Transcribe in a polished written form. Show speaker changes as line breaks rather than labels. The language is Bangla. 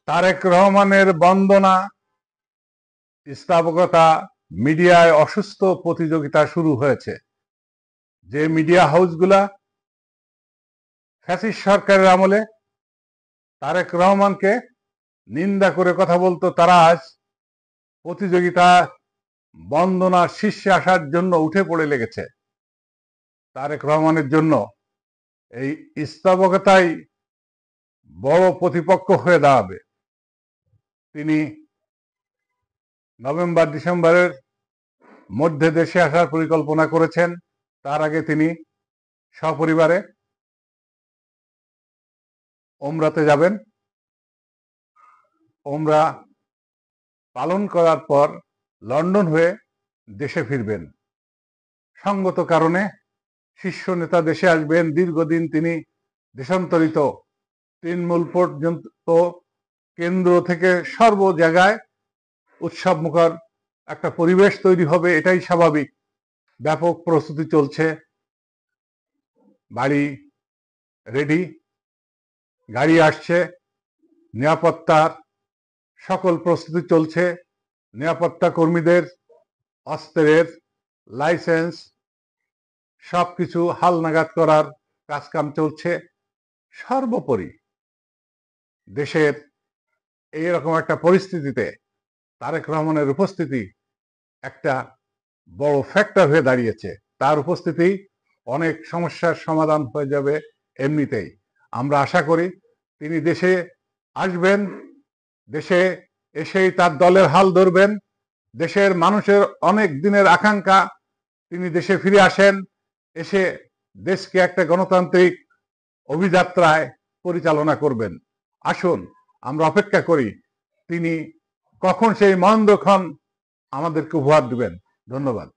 তারেক রহমানের বন্দনা, স্থাপকতা, মিডিয়ায় অসুস্থ প্রতিযোগিতা শুরু হয়েছে। যে মিডিয়া হাউসগুলা ফ্যাসিস্ট সরকারের আমলে তারেক রহমানকে নিন্দা করে কথা বলতো, তারা আজ প্রতিযোগিতা বন্দনার শীর্ষে আসার জন্য উঠে পড়ে লেগেছে। তারেক রহমানের জন্য এই স্থাপকতাই বড় প্রতিপক্ষ হয়ে দাঁড়াবে। তিনি নভেম্বর ডিসেম্বরের মধ্যে দেশে আসার পরিকল্পনা করেছেন। তার আগে তিনি সপরিবারে ওমরাতে যাবেন। ওমরা পালন করার পর লন্ডন হয়ে দেশে ফিরবেন। সঙ্গত কারণে শীর্ষ নেতা দেশে আসবেন। দীর্ঘদিন তিনি দেশান্তরিত, তৃণমূল পর্যন্ত কেন্দ্র থেকে সর্ব জায়গায় উৎসব মুখর একটা পরিবেশ তৈরি হবে, এটাই স্বাভাবিক। ব্যাপক প্রস্তুতি চলছে, বাড়ি রেডি, গাড়ি আসছে, নিরাপত্তার সকল প্রস্তুতি চলছে। নিরাপত্তা কর্মীদের অস্ত্রের লাইসেন্স সবকিছু হালনাগাদ করার কাজকাম চলছে। সর্বোপরি দেশের এইরকম একটা পরিস্থিতিতে তারেক রহমানের উপস্থিতি একটা বড় ফ্যাক্টর হয়ে দাঁড়িয়েছে। তার উপস্থিতি অনেক সমস্যার সমাধান হয়ে যাবে এমনিতেই। আমরা আশা করি তিনি দেশে আসবেন, দেশে এসেই তার দলের হাল ধরবেন। দেশের মানুষের অনেক দিনের আকাঙ্ক্ষা তিনি দেশে ফিরে আসেন, এসে দেশকে একটা গণতান্ত্রিক অভিযাত্রায় পরিচালনা করবেন। আসুন আমরা অপেক্ষা করি তিনি কখন সেই মহেন্দ্রক্ষণ আমাদেরকে উপহার দিবেন। ধন্যবাদ।